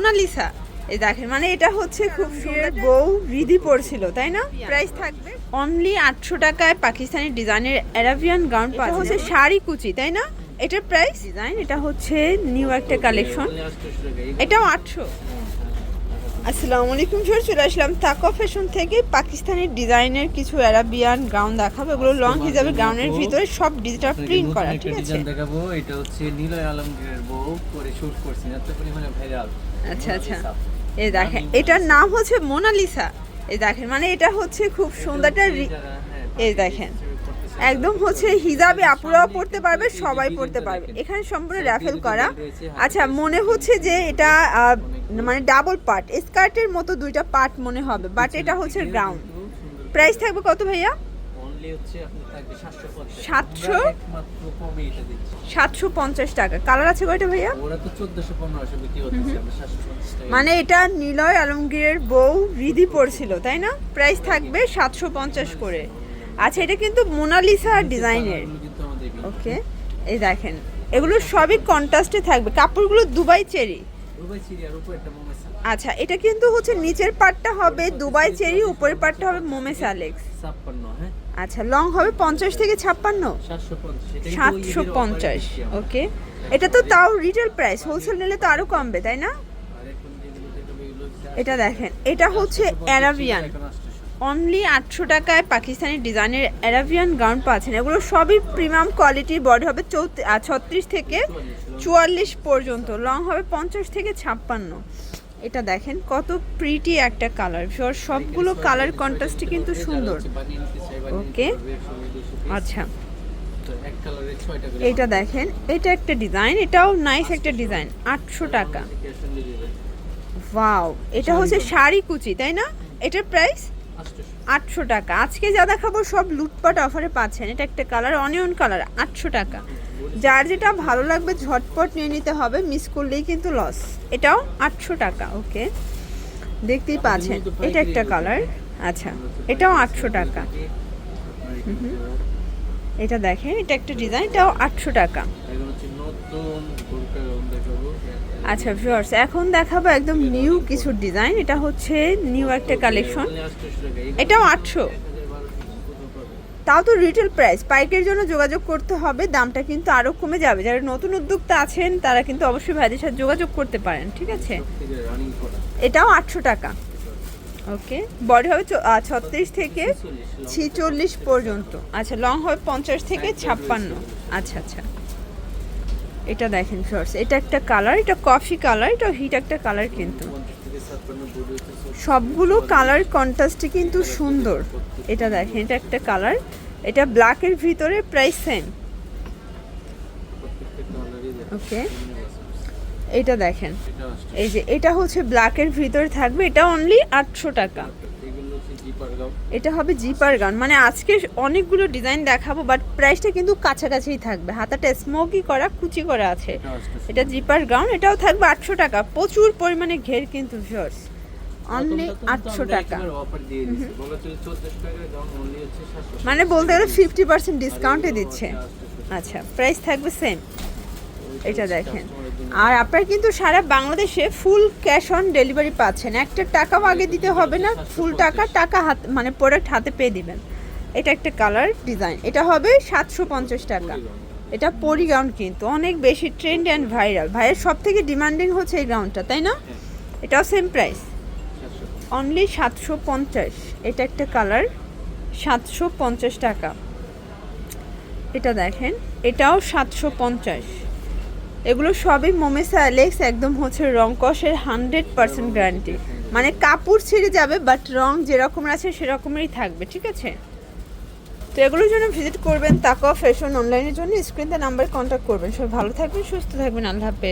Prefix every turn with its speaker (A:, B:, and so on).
A: Mona Lisa. এই দেখেন, মানে এটা হচ্ছে খুব সুন্দর বউ রিদি পড়ছিল, তাই না? প্রাইস থাকবে অনলি 800 টাকায় পাকিস্তানি ডিজাইনের অ্যারাবিয়ান গাউন পাওয়া হচ্ছে শাড়ি কুচি, তাই না? এটার প্রাইস ডিজাইন, এটা হচ্ছে নিউ একটা কালেকশন, এটাও 800। আসসালামু আলাইকুম স্যার, চলে আসলাম তাকওয়া ফ্যাশন থেকে। পাকিস্তানি ডিজাইনের কিছু অ্যারাবিয়ান গাউন দেখাবো। এগুলো লং হিজাবে গাউনের ভিতরে সব ডিজিটাল প্রিন্ট করা, ঠিক আছে?
B: ডিজাইন দেখাবো। এটা হচ্ছে নিলয় আলমগীরের বউ করে শুট করছেন, এত পরিমাণে ভাইরাল।
A: আচ্ছা আচ্ছা, এই দেখেন, এটার নাম হচ্ছে মোনালিসা। এই দেখেন, মানে এটা হচ্ছে খুব সুন্দর একটা এই দেখেন, একদম হচ্ছে হিজাবে আপুরাও পড়তে পারবে, সবাই পড়তে পারবে। এখানে সম্পূর্ণ র্যাফেল করা। আচ্ছা, মনে হচ্ছে যে এটা মানে ডাবল পার্ট, স্কার্টের মতো দুইটা পার্ট মনে হবে, বাট এটা হচ্ছে গ্রাউন্ড। প্রাইস থাকবে কত ভাইয়া?
B: অনলি হচ্ছে আপনার থাকবে
A: 750 টাকা। কালার আছে কয়টা ভাইয়া?
B: ওরা তো 1400-1500 বিক্রি হচ্ছে, আমরা 750 টাকা।
A: মানে এটা নিলয় আলমগীরের বউ রিদি পড়ছিল, তাই না? প্রাইস থাকবে 750 করে। আচ্ছা, এটা কিন্তু মোনালিসা ডিজাইনের। ওকে, এই দেখেন, এগুলো সবই কন্ট্রাস্টে থাকবে। কাপড়গুলো দুবাই চেরি।
B: আর উপরে একটা মোমেসা।
A: আচ্ছা, এটা কিন্তু হচ্ছে নিচের পার্টটা হবে দুবাই চেরি, উপরের পার্টটা হবে মোমেসা লেক্স।
B: 56, হ্যাঁ।
A: আচ্ছা, লং হবে 50 থেকে 56।
B: 750।
A: 750, ওকে। এটা তো তাও রিটেল প্রাইস, হোলসেল নিলে তো আরো কমবে, তাই না? এটা দেখেন, এটা হচ্ছে অ্যারাবিয়ান, অনলি 800 টাকায় পাকিস্তানি ডিজাইনের অ্যারাবিয়ান গাউন পাচ্ছেন। এগুলো সবই প্রিমিয়াম কোয়ালিটির, বডি হবে 36 থেকে 44 পর্যন্ত, লং হবে 50 থেকে 56। এটা দেখেন কত প্রিটি একটা কালার, সবগুলো কালার কন্ট্রাস্টই কিন্তু সুন্দর। ওকে, আচ্ছা, এটা দেখেন, এটা একটা ডিজাইন, এটাও নাইস একটা ডিজাইন, 800 টাকা। ওয়াও, এটা হচ্ছে শাড়ি কুচি, তাই না? এটার প্রাইস 800 টাকা। আজকে যা দেখাবো সব লুটপাট অফারে পাচ্ছেন। এটা একটা কালার, অনিয়ন কালার, 800 টাকা। যার যেটা ভালো লাগবে ঝটপট নিয়ে নিতে হবে, মিস করলেই কিন্তু লস। এটাও 800 টাকা। ওকে, দেখতেই পাচ্ছেন, এটা একটা কালার। আচ্ছা, এটাও 800 টাকা। এটা দেখেন, এটা একটা ডিজাইন, এটাও 800 টাকা। আচ্ছা ভিউয়ার্স, এখন দেখাবো একদম নিউ কিছু ডিজাইন। এটা হচ্ছে নিউ একটা কালেকশন, এটাও 800। তাও তো রিটেল প্রাইস, পাইকের জন্য যোগাযোগ করতে হবে, দামটা কিন্তু আরও কমে যাবে। যারা নতুন উদ্যোক্তা আছেন তারা কিন্তু অবশ্যই ভাইদের সাথে যোগাযোগ করতে পারেন, ঠিক আছে? এটাও 800 টাকা। ওকে, বডি হবে 36 থেকে 46 পর্যন্ত। আচ্ছা, লং হবে 50 থেকে 56। আচ্ছা আচ্ছা, এটা দেখেন শর্টস, এটা একটা কালার, এটা কফি কালার, এটা হিট একটা কালার। কিন্তু সবগুলো কালার কন্ট্রাস্টে কিন্তু সুন্দর। এটা দেখেন, এটা একটা কালার, এটা ব্ল্যাকের ভিতরে, প্রাইস সেম। ওকে, এটা দেখেন, এই যে এটা হচ্ছে ব্ল্যাকের ভিতরে থাকবে, এটা অনলি 800 টাকা। এটা হবে জিপার গাউন। মানে আজকে অনেকগুলো ডিজাইন দেখাবো, বাট প্রাইসটা কিন্তু কাছাকাছিই থাকবে। হাতাটা স্মোকি করা, কুচি করা আছে। এটা জিপার গাউন, এটাও থাকবে 800 টাকা। প্রচুর পরিমাণে ঘের কিন্তু ভিউয়ার্স, অনলি 800 টাকা। মানে বলতে গেলে 50% ডিসকাউন্টে দিচ্ছে। আচ্ছা, প্রাইস থাকবে সেম। এটা দেখেন, আর আপনারা কিন্তু সারা বাংলাদেশে ফুল ক্যাশ অন ডেলিভারি পাচ্ছেন। একটা টাকাও আগে দিতে হবে না, ফুল টাকা হাত মানে প্রোডাক্ট হাতে পেয়ে দিবেন। এটা একটা কালার ডিজাইন, এটা হবে 750 টাকা। এটা পরি গাউন, কিন্তু অনেক বেশি ট্রেন্ড অ্যান্ড ভাইরাল। ভাইয়ের সব থেকে ডিমান্ডিং হচ্ছে এই গাউনটা, তাই না? এটাও সেম প্রাইস, অনলি 750। এটা একটা কালার, 750 টাকা। এটা দেখেন, এটাও 750। এগুলো সবই মোমেসা অ্যালেক্স, একদম হচ্ছে রং কষের 100% গ্যারান্টি। মানে কাপড় ছিঁড়ে যাবে, বাট রং যেরকম আছে সেরকমই থাকবে, ঠিক আছে? তো এগুলোর জন্য ভিজিট করবেন তাকওয়া ফ্যাশন অনলাইনের জন্য। স্ক্রিনতে নাম্বার কন্ট্যাক্ট করবেন। সবাই ভালো থাকবেন, সুস্থ থাকবেন, আল্লাহ হাফেজ।